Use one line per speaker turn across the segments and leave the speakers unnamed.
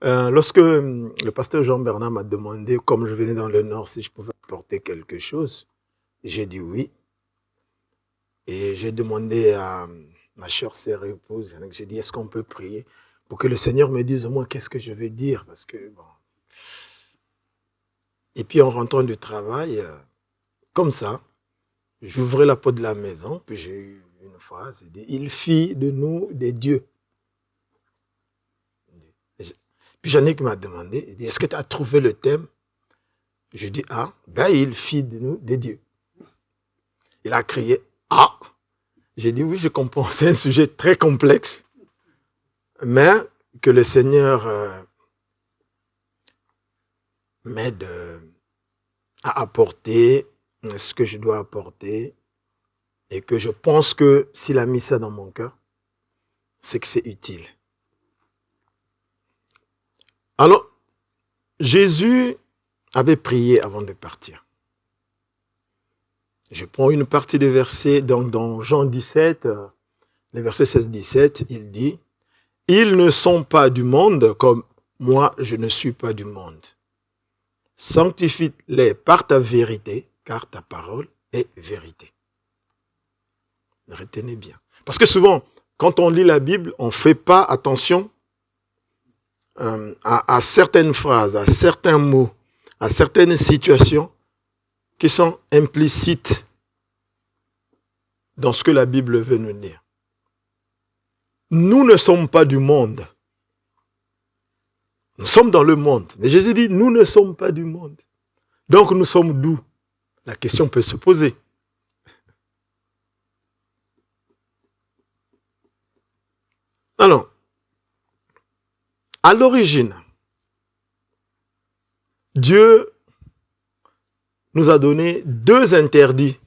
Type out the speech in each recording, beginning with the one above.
Lorsque le pasteur Jean-Bernard m'a demandé, comme je venais dans le Nord, si je pouvais apporter quelque chose, j'ai dit oui. Et j'ai demandé à ma chère sœur et épouse, j'ai dit, est-ce qu'on peut prier pour que le Seigneur me dise au moins qu'est-ce que je vais dire, parce que bon. Et puis en rentrant du travail, comme ça, j'ouvrais la porte de la maison, puis j'ai eu une phrase, il dit, il fit de nous des dieux. Puis Yannick m'a demandé, il dit, est-ce que tu as trouvé le thème? Je dis, ah, ben il fit de nous des dieux. Il a crié, ah! J'ai dit, oui, je comprends, c'est un sujet très complexe, mais que le Seigneur m'aide à apporter ce que je dois apporter, et que je pense que s'il a mis ça dans mon cœur, c'est que c'est utile. Alors, Jésus avait prié avant de partir. Je prends une partie des versets, donc dans Jean 17, les versets 16-17, il dit, « Ils ne sont pas du monde comme moi je ne suis pas du monde. Sanctifie-les par ta vérité, car ta parole est vérité. » Retenez bien. Parce que souvent, quand on lit la Bible, on ne fait pas attention à certaines phrases, à certains mots, à certaines situations qui sont implicites dans ce que la Bible veut nous dire. Nous ne sommes pas du monde. Nous sommes dans le monde. Mais Jésus dit, nous ne sommes pas du monde. Donc nous sommes d'où? La question peut se poser. Alors, à l'origine, Dieu nous a donné deux interdits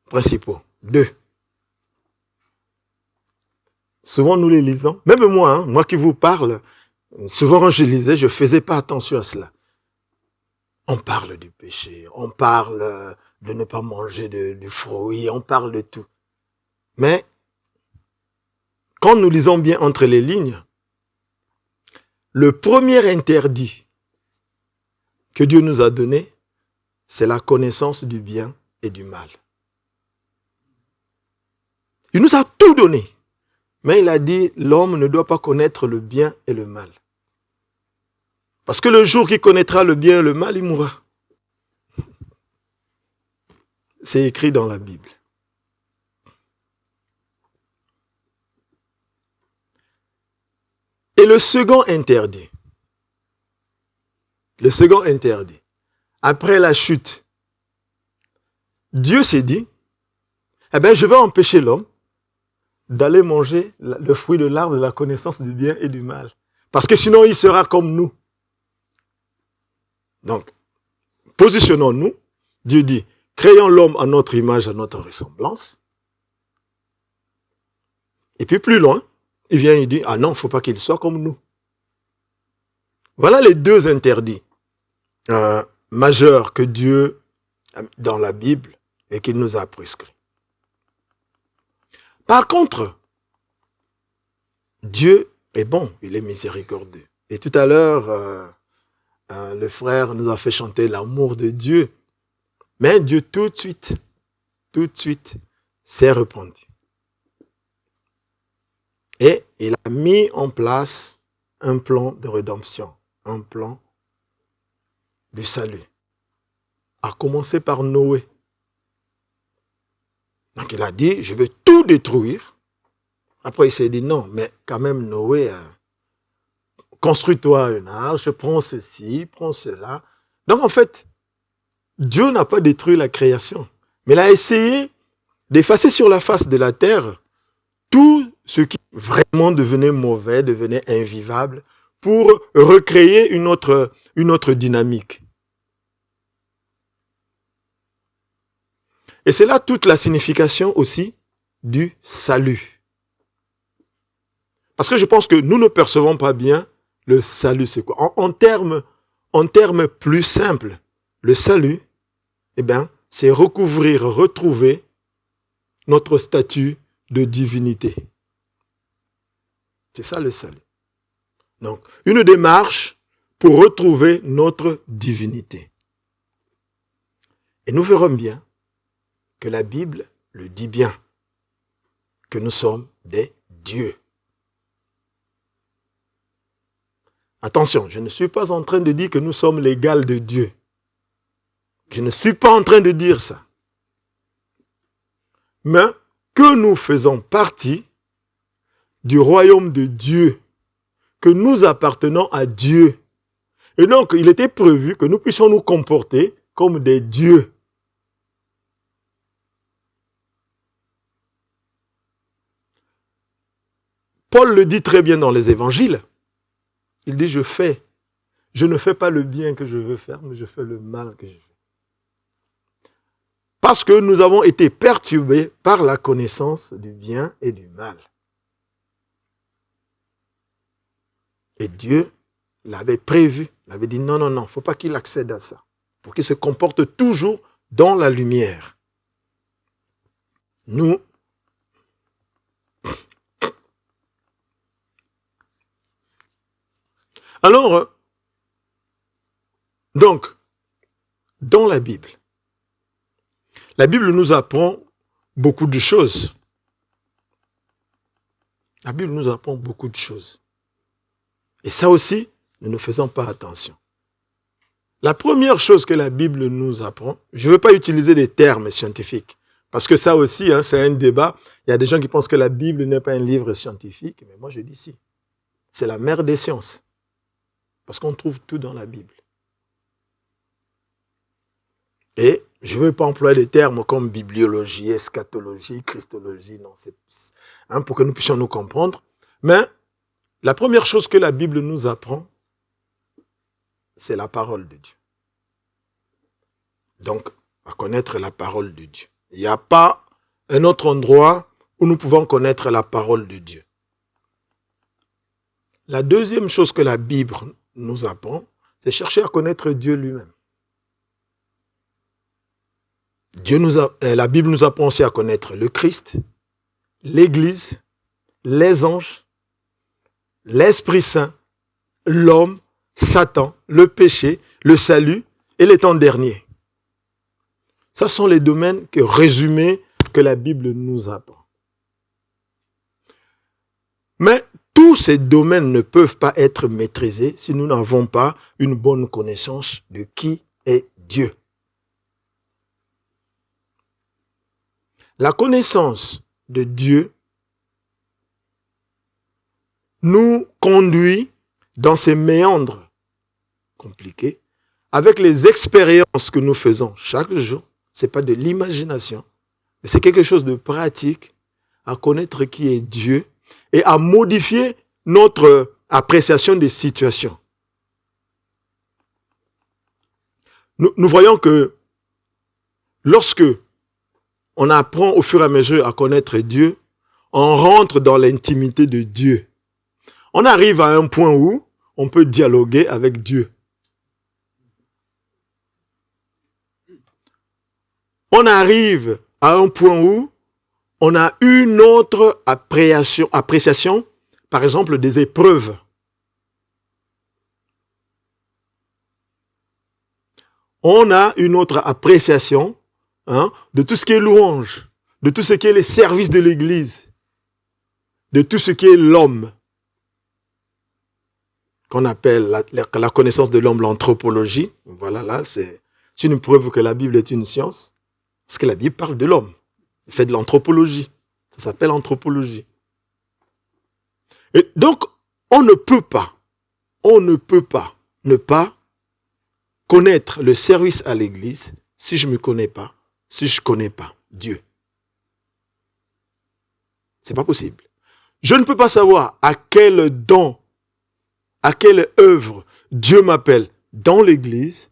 principaux. Deux. Souvent nous les lisons. Même moi, moi qui vous parle, souvent quand je lisais, je ne faisais pas attention à cela. On parle du péché, on parle de ne pas manger de fruits, on parle de tout. Mais quand nous lisons bien entre les lignes, le premier interdit que Dieu nous a donné, c'est la connaissance du bien et du mal. Il nous a tout donné. Mais il a dit, l'homme ne doit pas connaître le bien et le mal. Parce que le jour qu'il connaîtra le bien et le mal, il mourra. C'est écrit dans la Bible. Et le second interdit, après la chute, Dieu s'est dit, eh bien, je vais empêcher l'homme d'aller manger le fruit de l'arbre de la connaissance du bien et du mal. Parce que sinon, il sera comme nous. Donc, positionnons-nous. Dieu dit, créons l'homme à notre image, à notre ressemblance. Et puis plus loin, il vient et dit, ah non, il ne faut pas qu'il soit comme nous. Voilà les deux interdits majeurs que Dieu, dans la Bible, et qu'il nous a prescrits. Par contre, Dieu est bon, il est miséricordieux. Et tout à l'heure, le frère nous a fait chanter l'amour de Dieu. Mais Dieu tout de suite, s'est repenti. Et il a mis en place un plan de rédemption, un plan du salut. À commencer par Noé. Donc il a dit, je vais tout détruire. Après il s'est dit, non, mais quand même Noé, construis-toi une arche, prends ceci, prends cela. Donc en fait, Dieu n'a pas détruit la création, mais il a essayé d'effacer sur la face de la terre tout ce qui vraiment devenait mauvais, devenait invivable, pour recréer une autre dynamique. Et c'est là toute la signification aussi du salut. Parce que je pense que nous ne percevons pas bien le salut, c'est quoi. En termes plus simples, le salut, eh bien, c'est recouvrir, retrouver notre statut de divinité. C'est ça le salut. Donc, une démarche pour retrouver notre divinité. Et nous verrons bien que la Bible le dit bien, que nous sommes des dieux. Attention, je ne suis pas en train de dire que nous sommes l'égal de Dieu. Je ne suis pas en train de dire ça. Mais que nous faisons partie du royaume de Dieu, que nous appartenons à Dieu. Et donc, il était prévu que nous puissions nous comporter comme des dieux. Paul le dit très bien dans les évangiles. Il dit, je ne fais pas le bien que je veux faire, mais je fais le mal que je fais. Parce que nous avons été perturbés par la connaissance du bien et du mal. Et Dieu l'avait prévu, l'avait dit non, il ne faut pas qu'il accède à ça, pour qu'il se comporte toujours dans la lumière. Nous, alors, donc, dans la Bible nous apprend beaucoup de choses. La Bible nous apprend beaucoup de choses. Et ça aussi, nous ne faisons pas attention. La première chose que la Bible nous apprend, je ne veux pas utiliser des termes scientifiques, parce que ça aussi, c'est un débat. Il y a des gens qui pensent que la Bible n'est pas un livre scientifique, mais moi je dis si. C'est la mère des sciences. Parce qu'on trouve tout dans la Bible. Et je ne veux pas employer des termes comme bibliologie, eschatologie, christologie, non, c'est pour que nous puissions nous comprendre. Mais la première chose que la Bible nous apprend, c'est la parole de Dieu. Donc, à connaître la parole de Dieu. Il n'y a pas un autre endroit où nous pouvons connaître la parole de Dieu. La deuxième chose que la Bible nous apprend, c'est chercher à connaître Dieu lui-même. La Bible nous apprend aussi à connaître le Christ, l'Église, les anges, l'Esprit Saint, l'homme, Satan, le péché, le salut et les temps derniers. Ce sont les domaines résumés que la Bible nous apprend. Mais tous ces domaines ne peuvent pas être maîtrisés si nous n'avons pas une bonne connaissance de qui est Dieu. La connaissance de Dieu nous conduit dans ces méandres compliqués avec les expériences que nous faisons chaque jour. Ce n'est pas de l'imagination, mais c'est quelque chose de pratique à connaître qui est Dieu et à modifier notre appréciation des situations. Nous voyons que lorsque on apprend au fur et à mesure à connaître Dieu, on rentre dans l'intimité de Dieu. On arrive à un point où on peut dialoguer avec Dieu. On arrive à un point où on a une autre appréciation, par exemple des épreuves. On a une autre appréciation de tout ce qui est louange, de tout ce qui est les services de l'Église, de tout ce qui est l'homme, qu'on appelle la connaissance de l'homme, l'anthropologie. Voilà, là, c'est une preuve que la Bible est une science, parce que la Bible parle de l'homme. Elle fait de l'anthropologie. Ça s'appelle anthropologie. Et donc, on ne peut pas ne pas connaître le service à l'Église si je ne me connais pas, si je ne connais pas Dieu. Ce n'est pas possible. Je ne peux pas savoir à quel don, à quelle œuvre Dieu m'appelle dans l'Église,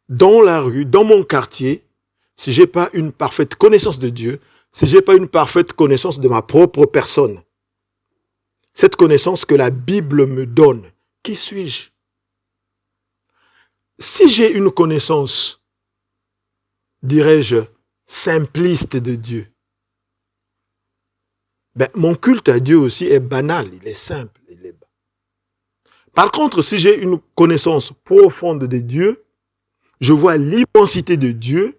dans la rue, dans mon quartier, si je n'ai pas une parfaite connaissance de Dieu, si je n'ai pas une parfaite connaissance de ma propre personne. Cette connaissance que la Bible me donne, qui suis-je? Si j'ai une connaissance, dirais-je, simpliste de Dieu, mon culte à Dieu aussi est banal, il est simple, il est bas. Par contre, si j'ai une connaissance profonde de Dieu, je vois l'immensité de Dieu,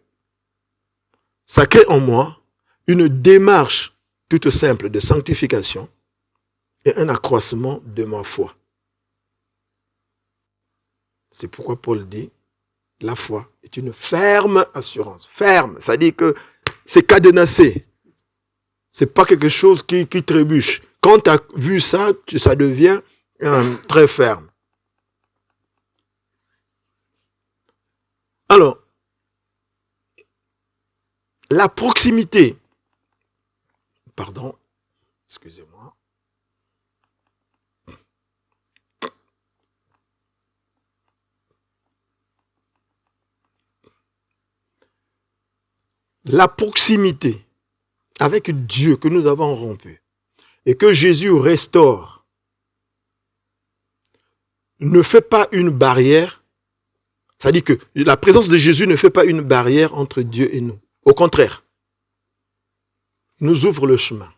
ça crée en moi une démarche toute simple de sanctification et un accroissement de ma foi. C'est pourquoi Paul dit, la foi est une ferme assurance. Ferme, ça dit que c'est cadenassé. C'est pas quelque chose qui trébuche. Quand tu as vu ça, ça devient très ferme. Alors, la proximité, pardon, excusez-moi. La proximité avec Dieu que nous avons rompu et que Jésus restaure ne fait pas une barrière. C'est-à-dire que la présence de Jésus ne fait pas une barrière entre Dieu et nous. Au contraire, il nous ouvre le chemin.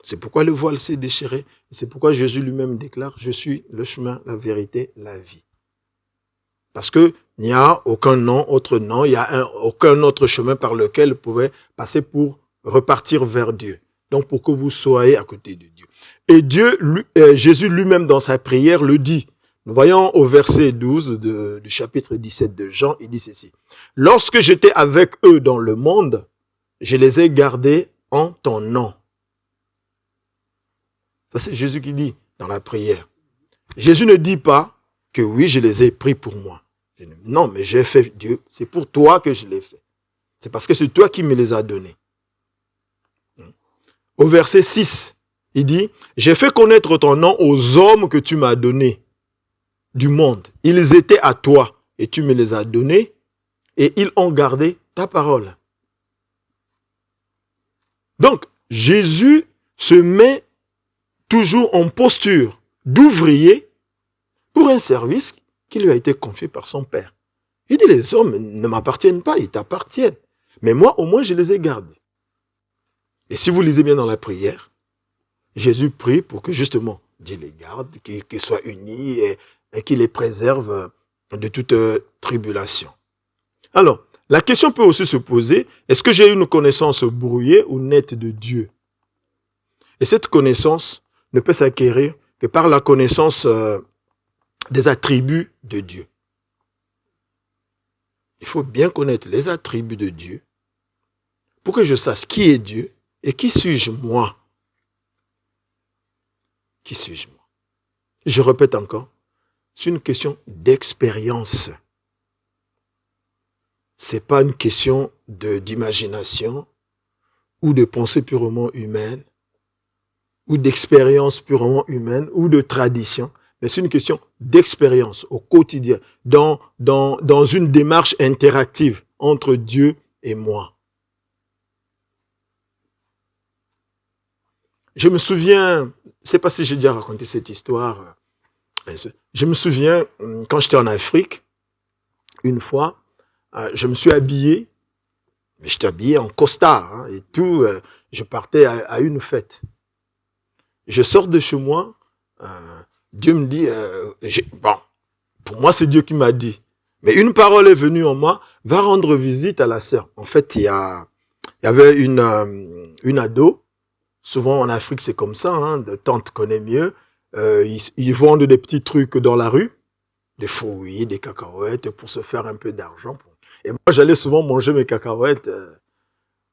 C'est pourquoi le voile s'est déchiré. C'est pourquoi Jésus lui-même déclare, je suis le chemin, la vérité, la vie. Parce qu'il n'y a aucun nom, autre nom, il n'y a aucun autre chemin par lequel vous pouvez passer pour repartir vers Dieu. Donc pour que vous soyez à côté de Dieu. Et Jésus lui-même dans sa prière le dit. Nous voyons au verset 12 du chapitre 17 de Jean, il dit ceci. Lorsque j'étais avec eux dans le monde, je les ai gardés en ton nom. Ça c'est Jésus qui dit dans la prière. Jésus ne dit pas que oui, je les ai pris pour moi. Non, mais j'ai fait Dieu, c'est pour toi que je l'ai fait. C'est parce que c'est toi qui me les as donnés. Au verset 6, il dit, j'ai fait connaître ton nom aux hommes que tu m'as donnés du monde. Ils étaient à toi et tu me les as donnés et ils ont gardé ta parole. Donc, Jésus se met toujours en posture d'ouvrier pour un service qui lui a été confié par son Père. Il dit, les hommes ne m'appartiennent pas, ils t'appartiennent. Mais moi, au moins, je les ai gardés. Et si vous lisez bien dans la prière, Jésus prie pour que justement Dieu les garde, qu'ils soient unis et qu'il les préserve de toute tribulation. Alors, la question peut aussi se poser, est-ce que j'ai une connaissance brouillée ou nette de Dieu? Et cette connaissance ne peut s'acquérir que par la connaissance des attributs de Dieu. Il faut bien connaître les attributs de Dieu pour que je sache qui est Dieu et qui suis-je moi. Qui suis-je moi? Je répète encore, c'est une question d'expérience. Ce n'est pas une question d'imagination ou de pensée purement humaine ou d'expérience purement humaine ou de tradition. Mais c'est une question d'expérience au quotidien, dans une démarche interactive entre Dieu et moi. Je me souviens, je ne sais pas si j'ai déjà raconté cette histoire, je me souviens, quand j'étais en Afrique, une fois, je me suis habillé, mais j'étais habillé en costard et tout, je partais à une fête. Je sors de chez moi, Dieu me dit, bon, pour moi c'est Dieu qui m'a dit, mais une parole est venue en moi, va rendre visite à la sœur. En fait, il y avait une ado, souvent en Afrique c'est comme ça, hein, de tante connaît mieux, ils vendent des petits trucs dans la rue, des fruits, des cacahuètes pour se faire un peu d'argent. Et moi j'allais souvent manger mes cacahuètes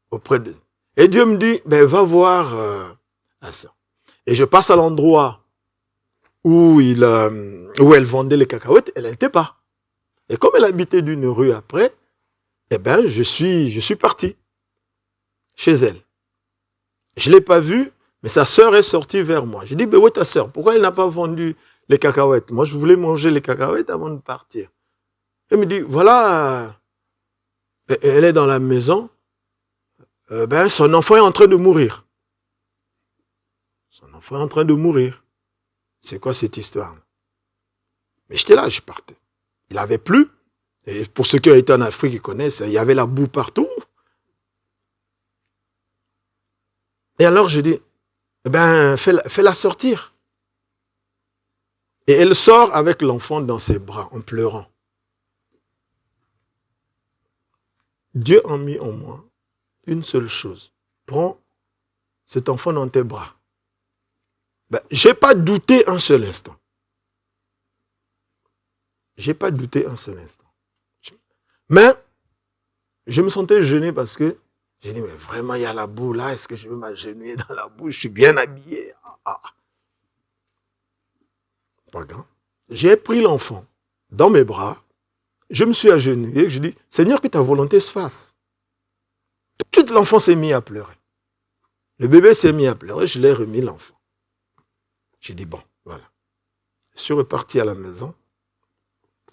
auprès d'eux. Et Dieu me dit, ben va voir la sœur. Et je passe à l'endroit où elle vendait les cacahuètes, elle n'était pas. Et comme elle habitait d'une rue après, eh ben, je suis parti chez elle. Je ne l'ai pas vue, mais sa sœur est sortie vers moi. J'ai dit, ben où est ta sœur? Pourquoi elle n'a pas vendu les cacahuètes? Moi, je voulais manger les cacahuètes avant de partir. Elle me dit, voilà, elle est dans la maison, ben, son enfant est en train de mourir. Son enfant est en train de mourir. C'est quoi cette histoire? Mais j'étais là, je partais. Il avait plu. Et pour ceux qui ont été en Afrique, ils connaissent, il y avait la boue partout. Et alors je dis, eh ben, fais-la sortir. Et elle sort avec l'enfant dans ses bras en pleurant. Dieu a mis en moi une seule chose. Prends cet enfant dans tes bras. Je n'ai pas douté un seul instant. Je n'ai pas douté un seul instant. Mais je me sentais gêné parce que j'ai dit, mais vraiment, il y a la boue là, est-ce que je vais m'agenouiller dans la boue? Je suis bien habillé. Pas grave. J'ai pris l'enfant dans mes bras, je me suis agenouillé, je dis, Seigneur, que ta volonté se fasse. Tout de suite, l'enfant s'est mis à pleurer. Le bébé s'est mis à pleurer, je l'ai remis l'enfant. J'ai dit, bon, voilà. Je suis reparti à la maison,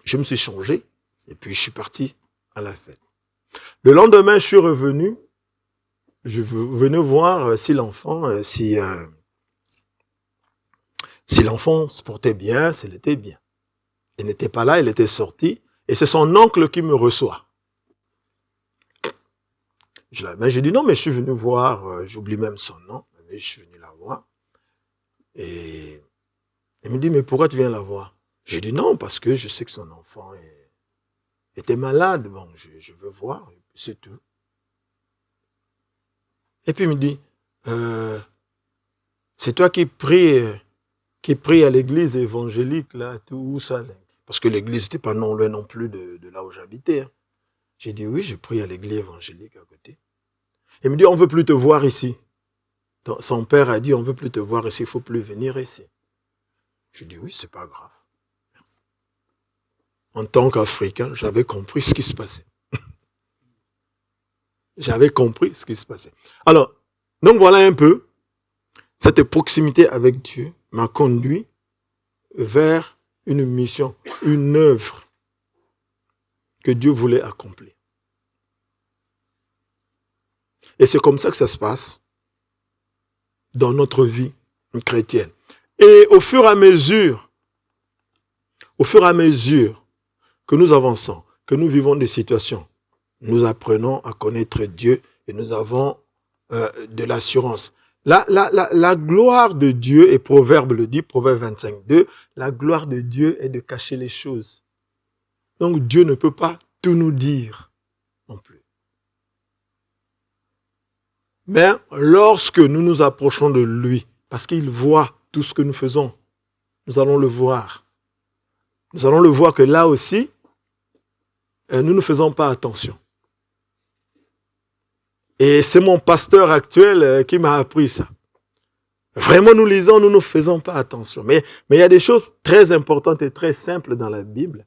je me suis changé, et puis je suis parti à la fête. Le lendemain, je suis revenu, je venais voir si l'enfant, si l'enfant se portait bien, s'il était bien. Il n'était pas là, il était sorti, et c'est son oncle qui me reçoit. J'ai dit non, mais je suis venu voir, j'oublie même son nom, mais je suis venu la voir. Et il me dit, mais pourquoi tu viens la voir? J'ai dit non, parce que je sais que son enfant était malade, bon, je veux voir, c'est tout. Et puis il me dit, c'est toi qui prie à l'église évangélique, là, tout où ça, là? Parce que l'église n'était pas non loin non plus de là où j'habitais. Hein. J'ai dit oui, je prie à l'église évangélique à côté. Il me dit, on ne veut plus te voir ici. Son père a dit, on ne veut plus te voir ici, il ne faut plus venir ici. Je dis oui, c'est pas grave. Merci. En tant qu'Africain, j'avais compris ce qui se passait. J'avais compris ce qui se passait. Alors, donc voilà un peu, cette proximité avec Dieu m'a conduit vers une mission, une œuvre que Dieu voulait accomplir. Et c'est comme ça que ça se passe dans notre vie chrétienne. Et au fur et à mesure que nous avançons, que nous vivons des situations, nous apprenons à connaître Dieu et nous avons de l'assurance. La gloire de Dieu, et Proverbe le dit, Proverbe 25, 2, la gloire de Dieu est de cacher les choses. Donc Dieu ne peut pas tout nous dire non plus. Mais lorsque nous nous approchons de lui, parce qu'il voit tout ce que nous faisons, nous allons le voir. Nous allons le voir que là aussi, nous ne faisons pas attention. Et c'est mon pasteur actuel qui m'a appris ça. Vraiment, nous lisons, nous ne faisons pas attention. Mais il y a des choses très importantes et très simples dans la Bible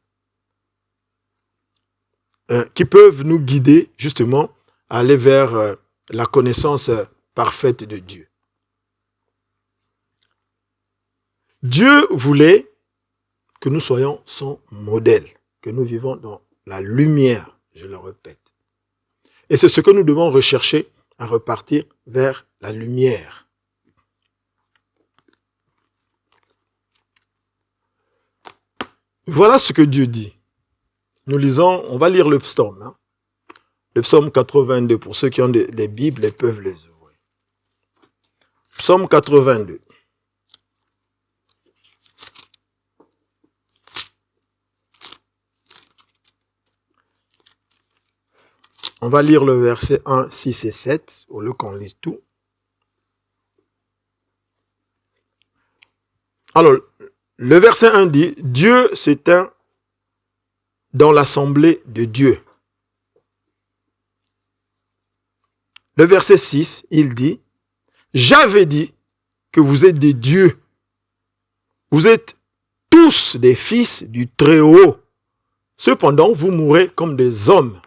qui peuvent nous guider justement à aller vers la connaissance parfaite de Dieu. Dieu voulait que nous soyons son modèle, que nous vivons dans la lumière, je le répète. Et c'est ce que nous devons rechercher à repartir vers la lumière. Voilà ce que Dieu dit. Nous lisons, on va lire le psaume. Hein? Le psaume 82, pour ceux qui ont des Bibles, ils peuvent les ouvrir. Psaume 82. On va lire le verset 1, 6 et 7, au lieu qu'on lise tout. Alors, le verset 1 dit, Dieu s'éteint dans l'assemblée de Dieu. Le verset 6, il dit, j'avais dit que vous êtes des dieux. Vous êtes tous des fils du Très-Haut. Cependant, vous mourrez comme des hommes.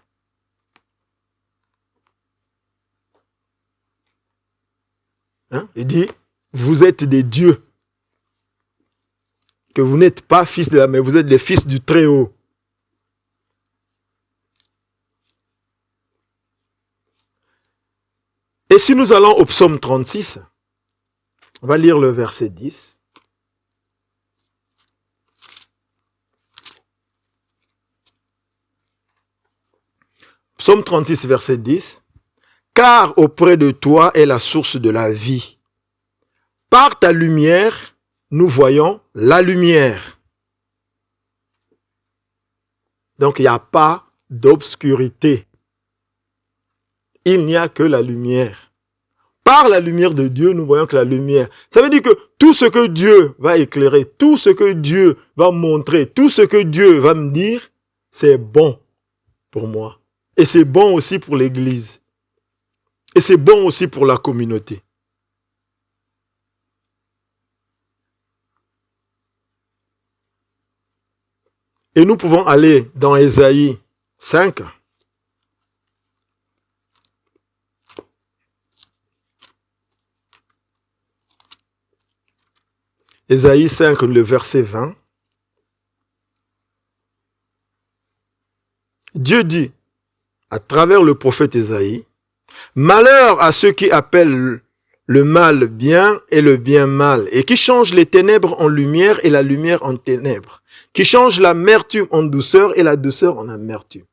Hein? Il dit, vous êtes des dieux. Que vous n'êtes pas fils de la mer, vous êtes des fils du Très-Haut. Et si nous allons au psaume 36, on va lire le verset 10. Psaume 36, verset 10. Car auprès de toi est la source de la vie. Par ta lumière, nous voyons la lumière. Donc, il n'y a pas d'obscurité. Il n'y a que la lumière. Par la lumière de Dieu, nous voyons que la lumière. Ça veut dire que tout ce que Dieu va éclairer, tout ce que Dieu va montrer, tout ce que Dieu va me dire, c'est bon pour moi. Et c'est bon aussi pour l'Église. Et c'est bon aussi pour la communauté. Et nous pouvons aller dans Ésaïe 5. Ésaïe 5, le verset 20. Dieu dit, à travers le prophète Ésaïe, « Malheur à ceux qui appellent le mal bien et le bien mal, et qui changent les ténèbres en lumière et la lumière en ténèbres, qui changent l'amertume en douceur et la douceur en amertume. »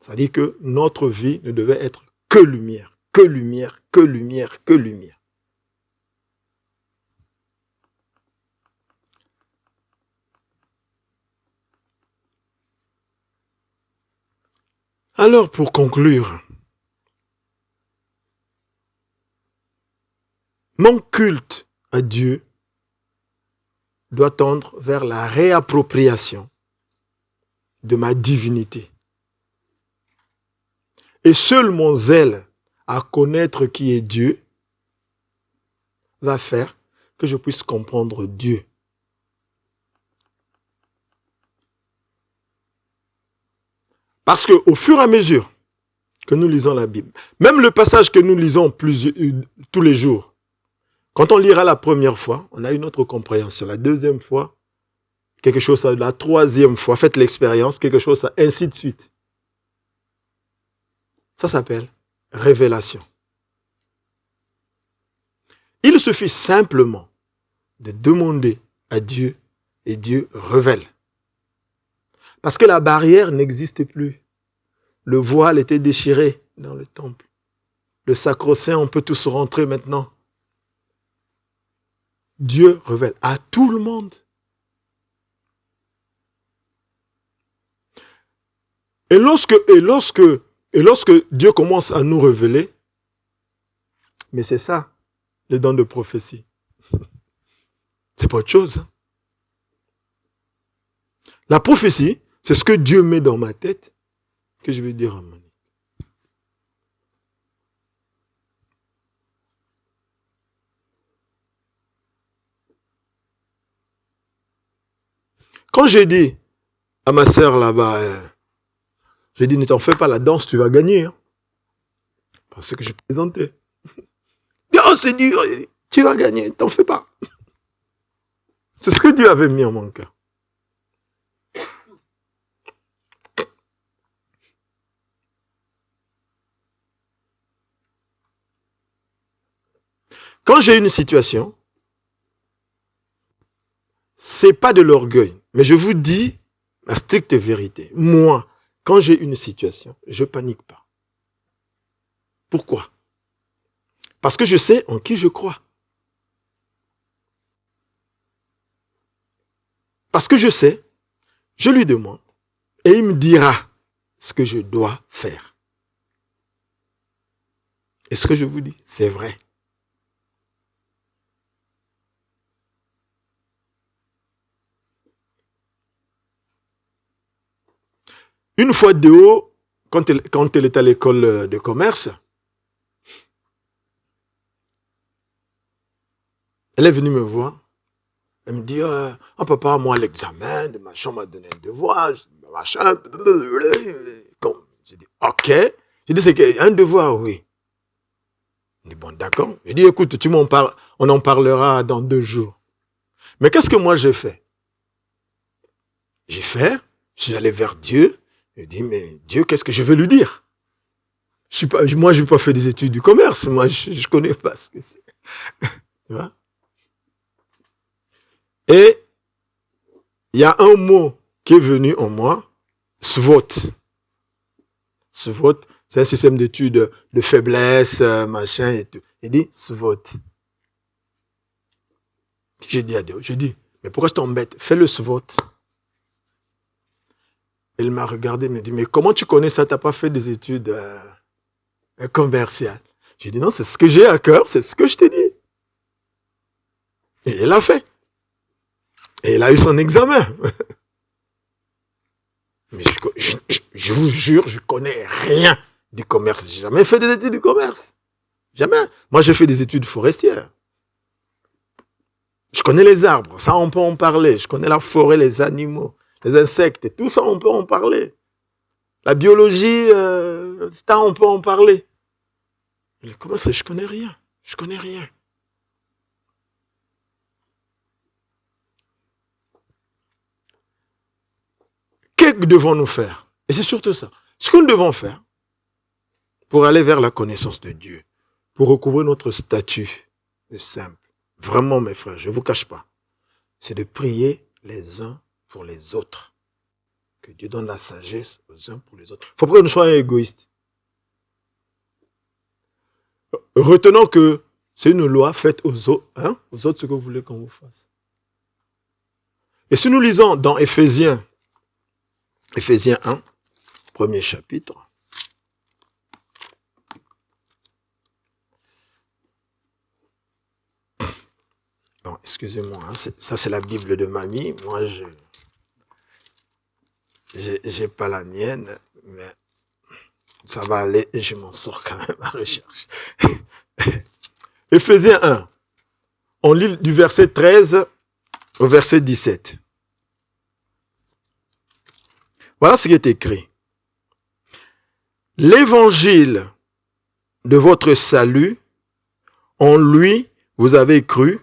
Ça dit que notre vie ne devait être que lumière, que lumière, que lumière, que lumière. Alors, pour conclure, mon culte à Dieu doit tendre vers la réappropriation de ma divinité. Et seul mon zèle à connaître qui est Dieu va faire que je puisse comprendre Dieu. Parce qu'au fur et à mesure que nous lisons la Bible, même le passage que nous lisons tous les jours, quand on lira la première fois, on a une autre compréhension. La deuxième fois, quelque chose, la troisième fois, faites l'expérience, quelque chose, ainsi de suite. Ça s'appelle révélation. Il suffit simplement de demander à Dieu et Dieu révèle. Parce que la barrière n'existait plus. Le voile était déchiré dans le temple. Le sacro-saint, on peut tous rentrer maintenant. Dieu révèle à tout le monde. Et lorsque Dieu commence à nous révéler, mais c'est ça, le don de prophétie. C'est pas autre chose. La prophétie, c'est ce que Dieu met dans ma tête que je vais dire à Monique. Quand j'ai dit à ma sœur là-bas, j'ai dit, ne t'en fais pas, la danse, tu vas gagner. Hein. Parce que je présentais. Oh, c'est dur, tu vas gagner, t'en fais pas. C'est ce que Dieu avait mis en mon cœur. Quand j'ai une situation, c'est pas de l'orgueil, mais je vous dis la stricte vérité. Moi, quand j'ai une situation, je panique pas. Pourquoi? Parce que je sais en qui je crois. Parce que je sais, je lui demande, et il me dira ce que je dois faire. Et ce que je vous dis, c'est vrai. Une fois Déo, quand elle est à l'école de commerce, elle est venue me voir. Elle me dit, oh papa, moi l'examen, de machin m'a donné un devoir, machin. J'ai dit, ok. J'ai dit, c'est un devoir, oui. Elle dit, bon, d'accord. J'ai dit, écoute, on en parlera dans 2 jours. Mais qu'est-ce que moi j'ai fait? Je suis allé vers Dieu. Je dis, mais Dieu, qu'est-ce que je vais lui dire? Moi, je n'ai pas fait des études du commerce. Moi, je ne connais pas ce que c'est. Tu vois? Et il y a un mot qui est venu en moi, SWOT. SWOT, c'est un système d'études de faiblesse, machin et tout. Il dit, svot. J'ai dit à Dieu, mais pourquoi je t'embête? Fais le svot. Il m'a regardé, il m'a dit, mais comment tu connais ça? Tu n'as pas fait des études commerciales. J'ai dit, non, c'est ce que j'ai à cœur, c'est ce que je t'ai dit. Et il l'a fait. Et il a eu son examen. Mais je vous jure, je ne connais rien du commerce. Je n'ai jamais fait des études du commerce. Jamais. Moi, j'ai fait des études forestières. Je connais les arbres, ça on peut en parler. Je connais la forêt, les animaux, les insectes, tout ça on peut en parler. La biologie, ça on peut en parler. Mais comment ça, je connais rien. Je connais rien. Que devons-nous faire? Et c'est surtout ça. Ce que nous devons faire pour aller vers la connaissance de Dieu, pour recouvrir notre statut de simple. Vraiment, mes frères, je ne vous cache pas. C'est de prier les uns pour les autres. Que Dieu donne la sagesse aux uns pour les autres. Il ne faut pas que nous soyons égoïstes. Retenons que c'est une loi faite aux autres, aux autres ce que vous voulez qu'on vous fasse. Et si nous lisons dans Éphésiens 1, premier chapitre, bon, excusez-moi, ça c'est la Bible de mamie, moi je n'ai pas la mienne, mais ça va aller et je m'en sors quand même à recherche. Éphésiens 1, on lit du verset 13 au verset 17. Voilà ce qui est écrit. L'évangile de votre salut, en lui vous avez cru,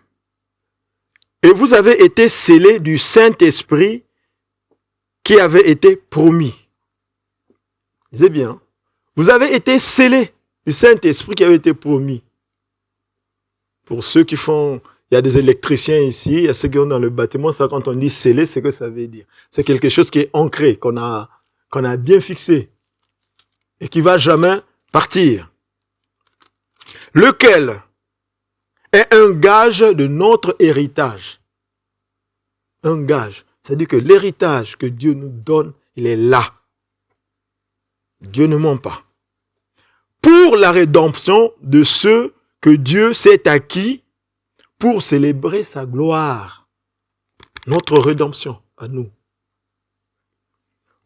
et vous avez été scellés du Saint-Esprit qui avait été promis. Lisez bien. Vous avez été scellés du Saint-Esprit qui avait été promis. Pour ceux qui font... Il y a des électriciens ici, il y a ceux qui sont dans le bâtiment. Ça, quand on dit scellé, c'est ce que ça veut dire. C'est quelque chose qui est ancré, qu'on a bien fixé et qui ne va jamais partir. Lequel est un gage de notre héritage. Un gage. C'est-à-dire que l'héritage que Dieu nous donne, il est là. Dieu ne ment pas. Pour la rédemption de ceux que Dieu s'est acquis pour célébrer sa gloire. Notre rédemption à nous.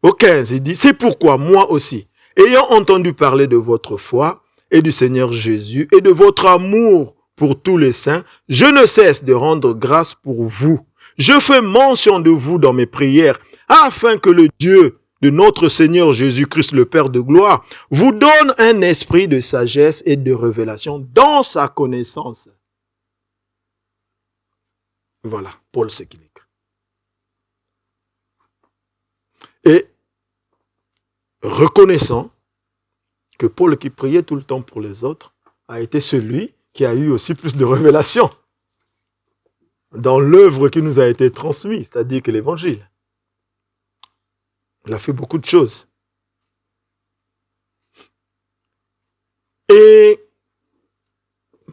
Au 15, il dit, c'est pourquoi moi aussi, ayant entendu parler de votre foi et du Seigneur Jésus et de votre amour pour tous les saints, je ne cesse de rendre grâce pour vous. Je fais mention de vous dans mes prières, afin que le Dieu de notre Seigneur Jésus-Christ, le Père de gloire, vous donne un esprit de sagesse et de révélation dans sa connaissance. Voilà, Paul ce qu'il écrit. Et reconnaissant que Paul qui priait tout le temps pour les autres a été celui qui a eu aussi plus de révélations dans l'œuvre qui nous a été transmise, c'est-à-dire que l'Évangile. Il a fait beaucoup de choses. Et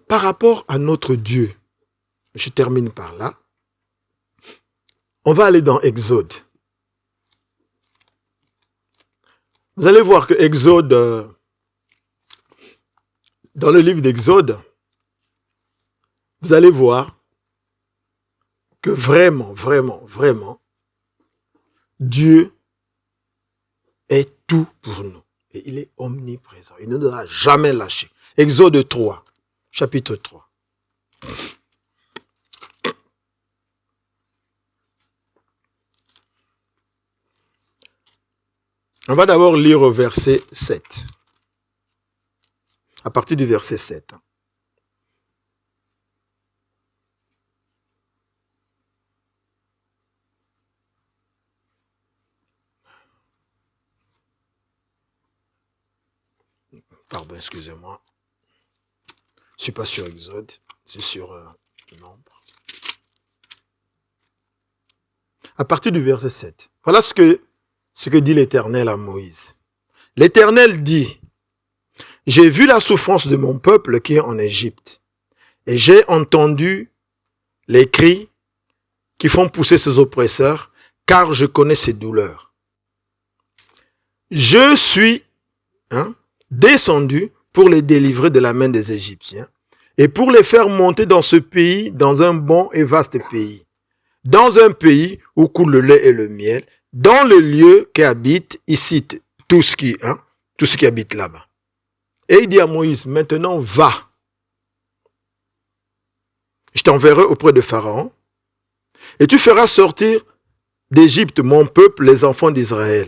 par rapport à notre Dieu, je termine par là, on va aller dans Exode. Vous allez voir que Exode, dans le livre d'Exode, vous allez voir que vraiment, Dieu est tout pour nous. Et il est omniprésent. Il ne nous a jamais lâchés. Exode 3, chapitre 3. On va d'abord lire au verset 7. À partir du verset 7. Pardon, excusez-moi. Je ne suis pas sur Exode, c'est sur Nombre. À partir du verset 7. Voilà ce que dit l'Éternel à Moïse. L'Éternel dit, j'ai vu la souffrance de mon peuple qui est en Égypte. Et j'ai entendu les cris qui font pousser ses oppresseurs, car je connais ses douleurs. Je suis descendu pour les délivrer de la main des Égyptiens et pour les faire monter dans ce pays, dans un bon et vaste pays, dans un pays où coule le lait et le miel, dans le lieu qu'habite, il cite tout ce qui habite là-bas. Et il dit à Moïse, maintenant va. Je t'enverrai auprès de Pharaon et tu feras sortir d'Égypte mon peuple, les enfants d'Israël.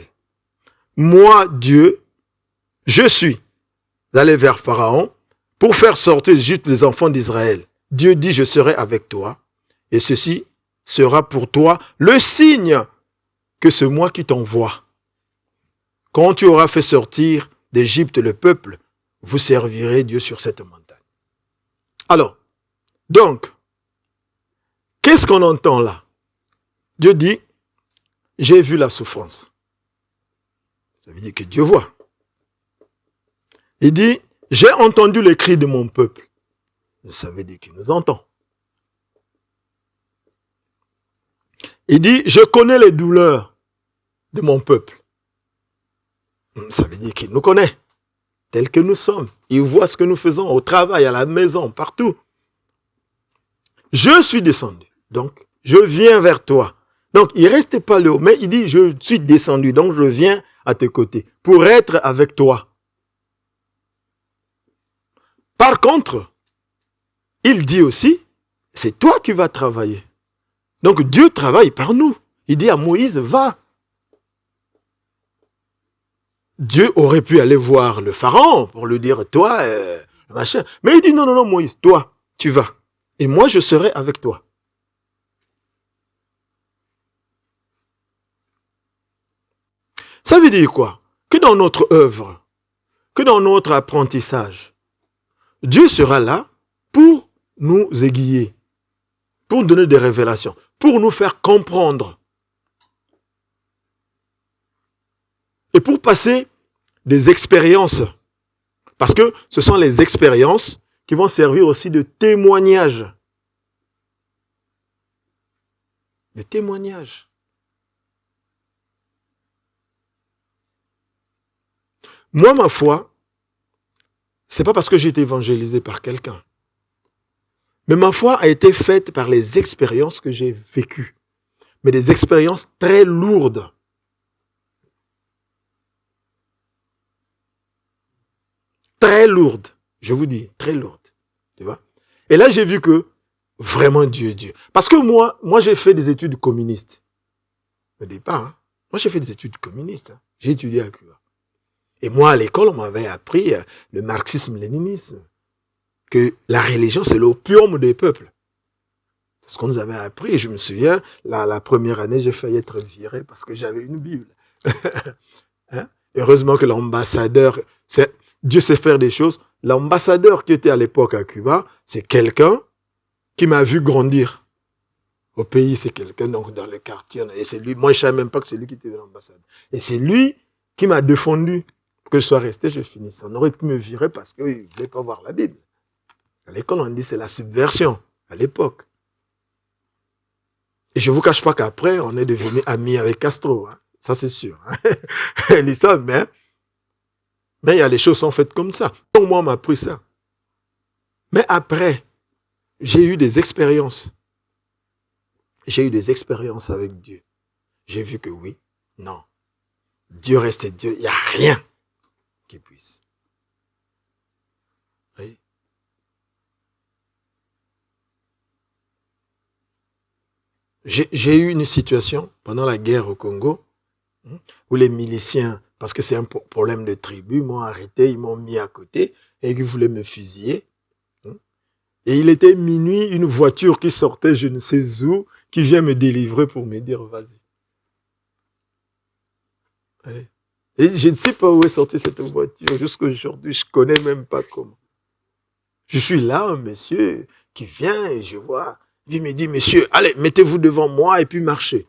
Moi, Dieu, je suis allé vers Pharaon pour faire sortir d'Égypte les enfants d'Israël. Dieu dit, je serai avec toi et ceci sera pour toi le signe que c'est moi qui t'envoie. Quand tu auras fait sortir d'Égypte le peuple, vous servirez Dieu sur cette montagne. Alors, donc, qu'est-ce qu'on entend là? Dieu dit, j'ai vu la souffrance. Ça veut dire que Dieu voit. Il dit, j'ai entendu les cris de mon peuple. Ça veut dire qu'il nous entend. Il dit, je connais les douleurs de mon peuple. Ça veut dire qu'il nous connaît, tels que nous sommes. Il voit ce que nous faisons au travail, à la maison, partout. Je suis descendu, donc je viens vers toi. Donc il ne reste pas là, mais il dit, je suis descendu, donc je viens à tes côtés, pour être avec toi. Par contre, il dit aussi, c'est toi qui vas travailler. Donc Dieu travaille par nous. Il dit à Moïse, va. Dieu aurait pu aller voir le pharaon pour lui dire, toi, machin. Mais il dit, non, Moïse, toi, tu vas. Et moi, je serai avec toi. Ça veut dire quoi? Que dans notre œuvre, que dans notre apprentissage, Dieu sera là pour nous aiguiller, pour nous donner des révélations, pour nous faire comprendre. Et pour passer des expériences. Parce que ce sont les expériences qui vont servir aussi de témoignage. De témoignage. Moi, ma foi, c'est pas parce que j'ai été évangélisé par quelqu'un. Mais ma foi a été faite par les expériences que j'ai vécues. Mais des expériences très lourdes. Très lourde, je vous dis, très lourde, tu vois. Et là, j'ai vu que vraiment Dieu. Parce que moi j'ai fait des études communistes. Au départ, moi j'ai fait des études communistes. J'ai étudié à Cuba. Et moi, à l'école, on m'avait appris le marxisme-léninisme, que la religion, c'est l'opium des peuples. C'est ce qu'on nous avait appris. Et je me souviens, la première année, j'ai failli être viré parce que j'avais une Bible. Heureusement que l'ambassadeur... Dieu sait faire des choses. L'ambassadeur qui était à l'époque à Cuba, c'est quelqu'un qui m'a vu grandir. Au pays, c'est quelqu'un donc dans le quartier. Et c'est lui, moi je ne savais même pas que c'est lui qui était l'ambassadeur. Et c'est lui qui m'a défendu. Pour que je sois resté, je finisse. On aurait pu me virer parce qu'il ne voulait pas voir la Bible. À l'école, on dit c'est la subversion, à l'époque. Et je ne vous cache pas qu'après, on est devenu amis avec Castro. Ça, c'est sûr. L'histoire, mais il y a les choses sont faites comme ça. Donc moi, on m'a appris ça. Mais après, j'ai eu des expériences. J'ai eu des expériences avec Dieu. J'ai vu que oui, non. Dieu reste Dieu. Il n'y a rien qui puisse. Oui. J'ai eu une situation pendant la guerre au Congo où les miliciens, parce que c'est un problème de tribu, m'ont arrêté, ils m'ont mis à côté et ils voulaient me fusiller. Et il était minuit, une voiture qui sortait je ne sais où, qui vient me délivrer pour me dire vas-y. Et je ne sais pas où est sortie cette voiture. Jusqu'à aujourd'hui, je ne connais même pas comment. Je suis là, un monsieur qui vient et je vois. Il me dit, monsieur, allez, mettez-vous devant moi et puis marchez.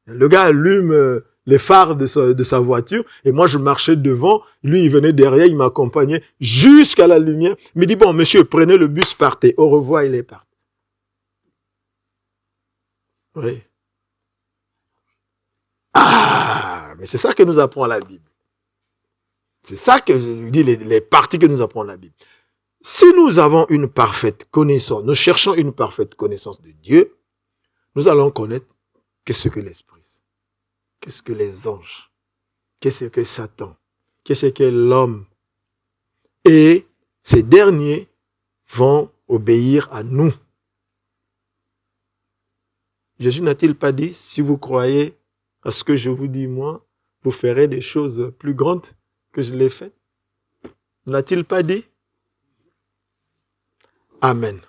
Le gars allume les phares de sa voiture, et moi je marchais devant, lui il venait derrière, il m'accompagnait jusqu'à la lumière. Il me dit, bon monsieur, prenez le bus, partez. Au revoir, il est parti. Oui. Ah, mais c'est ça que nous apprend la Bible. C'est ça que je dis, les parties que nous apprend la Bible. Si nous avons une parfaite connaissance, nous cherchons une parfaite connaissance de Dieu, nous allons connaître qu'est-ce que l'Esprit, qu'est-ce que les anges, qu'est-ce que Satan, qu'est-ce que l'homme. Et ces derniers vont obéir à nous. Jésus n'a-t-il pas dit, si vous croyez à ce que je vous dis moi, vous ferez des choses plus grandes que je l'ai faites? N'a-t-il pas dit? Amen.